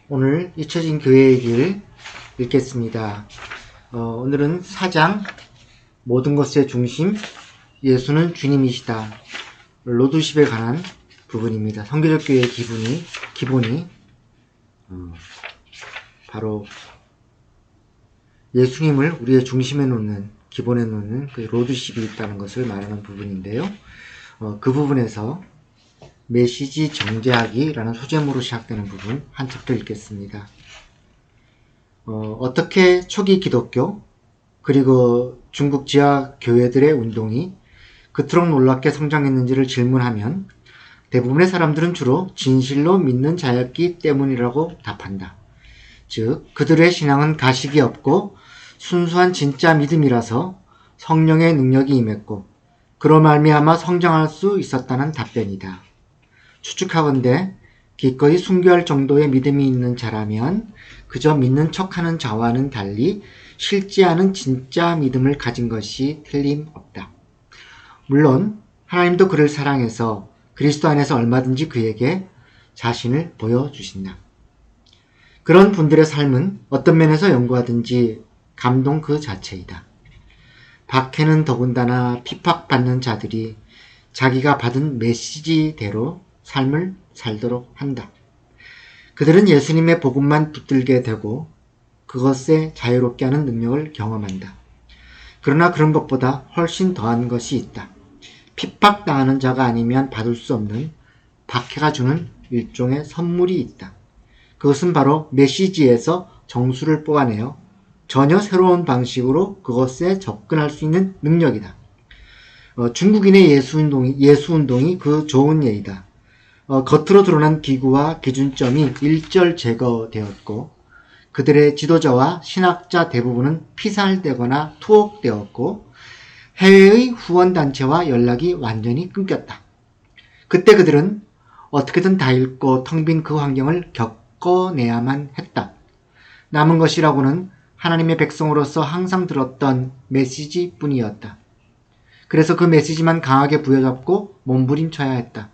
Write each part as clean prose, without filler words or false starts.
오늘 잊혀진 교회의 길 읽겠습니다. 오늘은 4장 모든 것의 중심 예수는 주님이시다. 로드십에 관한 부분입니다. 성교적 교회의 기본이 바로 예수님을 우리의 중심에 놓는, 기본에 놓는 그 로드십이 있다는 것을 말하는 부분인데요. 그 부분에서 메시지 정제하기라는 소제목으로 시작되는 부분 한 챕터 읽겠습니다. 어떻게 초기 기독교 그리고 중국 지하 교회들의 운동이 그토록 놀랍게 성장했는지를 질문하면 대부분의 사람들은 주로 진실로 믿는 자였기 때문이라고 답한다. 즉 그들의 신앙은 가식이 없고 순수한 진짜 믿음이라서 성령의 능력이 임했고 그로 말미암아 성장할 수 있었다는 답변이다. 추측하건대 기꺼이 순교할 정도의 믿음이 있는 자라면 그저 믿는 척하는 자와는 달리 실제하는 진짜 믿음을 가진 것이 틀림없다. 물론 하나님도 그를 사랑해서 그리스도 안에서 얼마든지 그에게 자신을 보여주신다. 그런 분들의 삶은 어떤 면에서 연구하든지 감동 그 자체이다. 박해는 더군다나 핍박받는 자들이 자기가 받은 메시지대로 삶을 살도록 한다. 그들은 예수님의 복음만 붙들게 되고 그것에 자유롭게 하는 능력을 경험한다. 그러나 그런 것보다 훨씬 더한 것이 있다. 핍박당하는 자가 아니면 받을 수 없는 박해가 주는 일종의 선물이 있다. 그것은 바로 메시지에서 정수를 뽑아내어 전혀 새로운 방식으로 그것에 접근할 수 있는 능력이다. 중국인의 예수운동이 그 좋은 예이다. 겉으로 드러난 기구와 기준점이 일절 제거되었고 그들의 지도자와 신학자 대부분은 피살되거나 투옥되었고 해외의 후원단체와 연락이 완전히 끊겼다. 그때 그들은 어떻게든 다 잃고 텅 빈 그 환경을 겪어내야만 했다. 남은 것이라고는 하나님의 백성으로서 항상 들었던 메시지뿐이었다. 그래서 그 메시지만 강하게 부여잡고 몸부림쳐야 했다.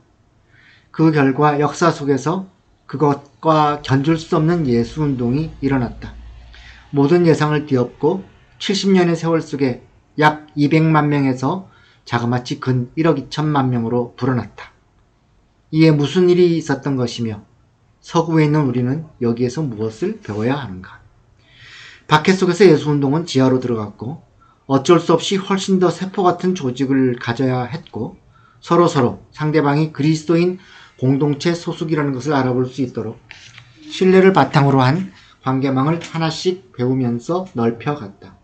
그 결과 역사 속에서 그것과 견줄 수 없는 예수운동이 일어났다. 모든 예상을 뒤엎고 70년의 세월 속에 약 200만 명에서 자그마치 근 1억 2천만 명으로 불어났다. 이에 무슨 일이 있었던 것이며 서구에 있는 우리는 여기에서 무엇을 배워야 하는가? 박해 속에서 예수운동은 지하로 들어갔고 어쩔 수 없이 훨씬 더 세포 같은 조직을 가져야 했고 서로 상대방이 그리스도인 공동체 소속이라는 것을 알아볼 수 있도록 신뢰를 바탕으로 한 관계망을 하나씩 배우면서 넓혀갔다.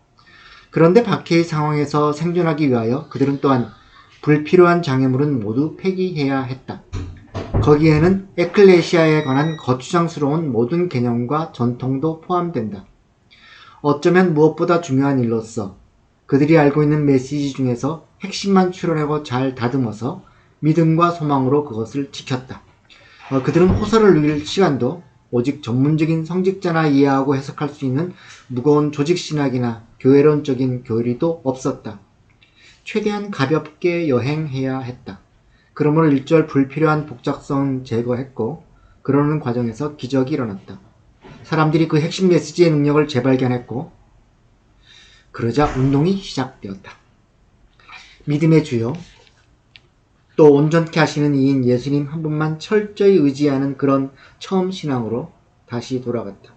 그런데 박해의 상황에서 생존하기 위하여 그들은 또한 불필요한 장애물은 모두 폐기해야 했다. 거기에는 에클레시아에 관한 거추장스러운 모든 개념과 전통도 포함된다. 어쩌면 무엇보다 중요한 일로서 그들이 알고 있는 메시지 중에서 핵심만 추려내고 잘 다듬어서 믿음과 소망으로 그것을 지켰다. 그들은 호소를 누릴 시간도 오직 전문적인 성직자나 이해하고 해석할 수 있는 무거운 조직신학이나 교회론적인 교리도 없었다. 최대한 가볍게 여행해야 했다. 그러므로 일절 불필요한 복잡성 제거했고 그러는 과정에서 기적이 일어났다. 사람들이 그 핵심 메시지의 능력을 재발견했고 그러자 운동이 시작되었다. 믿음의 주요 또 온전케 하시는 이인 예수님 한 분만 철저히 의지하는 그런 처음 신앙으로 다시 돌아갔다.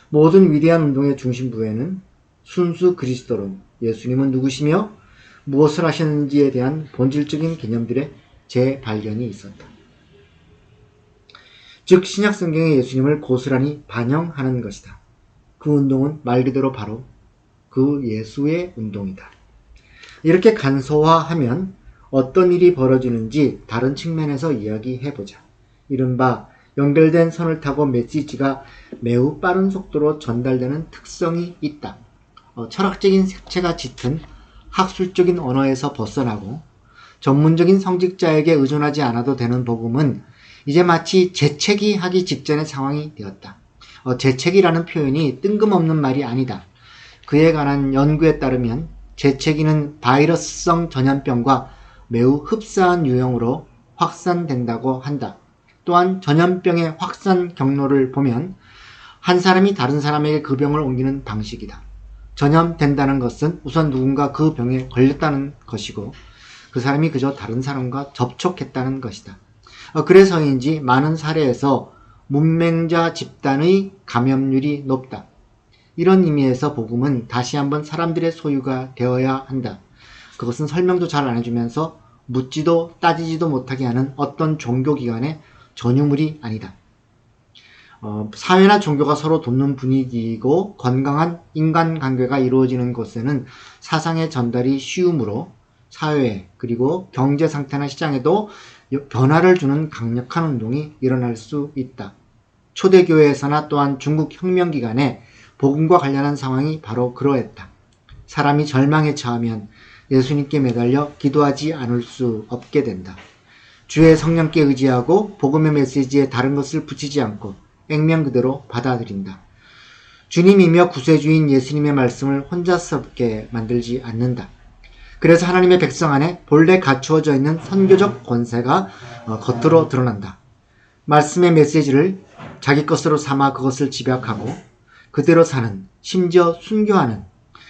모든 위대한 운동의 중심부에는 순수 그리스도론, 예수님은 누구시며 무엇을 하셨는지에 대한 본질적인 개념들의 재발견이 있었다. 즉 신약 성경의 예수님을 고스란히 반영하는 것이다. 그 운동은 말 그대로 바로 그 예수의 운동이다. 이렇게 간소화하면 어떤 일이 벌어지는지 다른 측면에서 이야기해보자. 이른바 연결된 선을 타고 메시지가 매우 빠른 속도로 전달되는 특성이 있다. 철학적인 색채가 짙은 학술적인 언어에서 벗어나고 전문적인 성직자에게 의존하지 않아도 되는 복음은 이제 마치 재채기 하기 직전의 상황이 되었다. 재채기라는 표현이 뜬금없는 말이 아니다. 그에 관한 연구에 따르면 재채기는 바이러스성 전염병과 매우 흡사한 유형으로 확산된다고 한다. 또한 전염병의 확산 경로를 보면 한 사람이 다른 사람에게 그 병을 옮기는 방식이다. 전염된다는 것은 우선 누군가 그 병에 걸렸다는 것이고 그 사람이 그저 다른 사람과 접촉했다는 것이다. 그래서인지 많은 사례에서 문맹자 집단의 감염률이 높다. 이런 의미에서 복음은 다시 한번 사람들의 소유가 되어야 한다. 그것은 설명도 잘 안 해주면서 묻지도 따지지도 못하게 하는 어떤 종교기관의 전유물이 아니다. 사회나 종교가 서로 돕는 분위기이고 건강한 인간관계가 이루어지는 곳에는 사상의 전달이 쉬우므로 사회 그리고 경제 상태나 시장에도 변화를 주는 강력한 운동이 일어날 수 있다. 초대교회에서나 또한 중국 혁명 기간에 복음과 관련한 상황이 바로 그러했다. 사람이 절망에 처하면 예수님께 매달려 기도하지 않을 수 없게 된다. 주의 성령께 의지하고 복음의 메시지에 다른 것을 붙이지 않고 액면 그대로 받아들인다. 주님이며 구세주인 예수님의 말씀을 혼자스럽게 만들지 않는다. 그래서 하나님의 백성 안에 본래 갖추어져 있는 선교적 권세가 겉으로 드러난다. 말씀의 메시지를 자기 것으로 삼아 그것을 집약하고 그대로 사는, 심지어 순교하는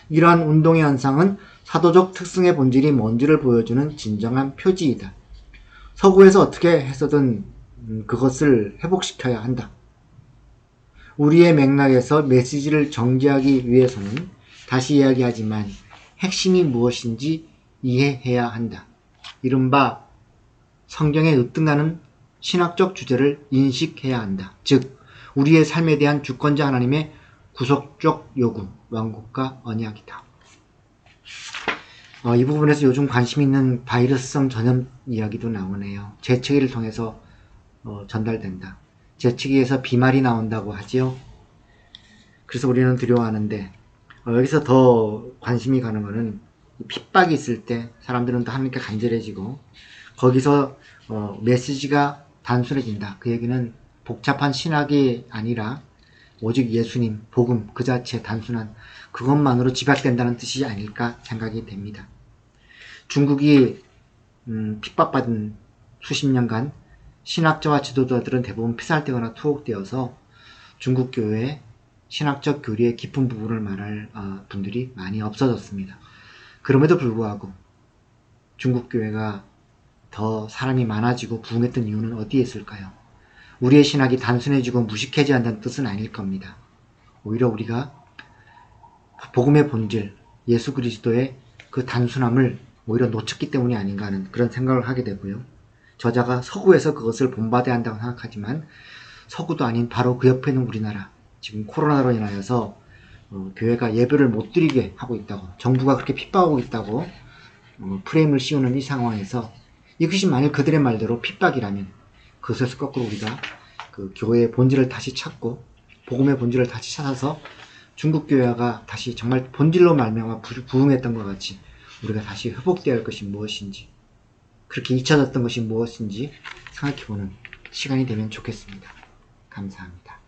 이러한 운동의 현상은 사도적 특성의 본질이 뭔지를 보여주는 진정한 표지이다. 서구에서 어떻게 해서든 그것을 회복시켜야 한다. 우리의 맥락에서 메시지를 정지하기 위해서는 다시 이야기하지만 핵심이 무엇인지 이해해야 한다. 이른바 성경에 으뜸나는 신학적 주제를 인식해야 한다. 즉 우리의 삶에 대한 주권자 하나님의 구속적 요구, 완곡과 언약이다. 이 부분에서 요즘 관심 있는 바이러스성 전염 이야기도 나오네요. 재채기를 통해서 전달된다. 재채기에서 비말이 나온다고 하지요. 그래서 우리는 두려워하는데 여기서 더 관심이 가는 것은 핍박이 있을 때 사람들은 더 하나님께 간절해지고 거기서 메시지가 단순해진다. 그 얘기는 복잡한 신학이 아니라 오직 예수님, 복음 그 자체 단순한 그것만으로 집약된다는 뜻이 아닐까 생각이 됩니다. 중국이 핍박받은 수십 년간 신학자와 지도자들은 대부분 피살되거나 투옥되어서 중국 교회의 신학적 교리의 깊은 부분을 말할 분들이 많이 없어졌습니다. 그럼에도 불구하고 중국 교회가 더 사람이 많아지고 부흥했던 이유는 어디에 있을까요? 우리의 신학이 단순해지고 무식해져야 한다는 뜻은 아닐 겁니다. 오히려 우리가 복음의 본질, 예수 그리스도의 그 단순함을 오히려 놓쳤기 때문이 아닌가 하는 그런 생각을 하게 되고요. 저자가 서구에서 그것을 본받아야 한다고 생각하지만 서구도 아닌 바로 그 옆에 있는 우리나라, 지금 코로나로 인하여서 교회가 예배를 못 드리게 하고 있다고, 정부가 그렇게 핍박하고 있다고 프레임을 씌우는 이 상황에서 이것이 만일 그들의 말대로 핍박이라면 그것에서 거꾸로 우리가 그 교회의 본질을 다시 찾고 복음의 본질을 다시 찾아서 중국 교회가 다시 정말 본질로 말미암아 부흥했던 것 같이 우리가 다시 회복되어야 할 것이 무엇인지, 그렇게 잊혀졌던 것이 무엇인지 생각해보는 시간이 되면 좋겠습니다. 감사합니다.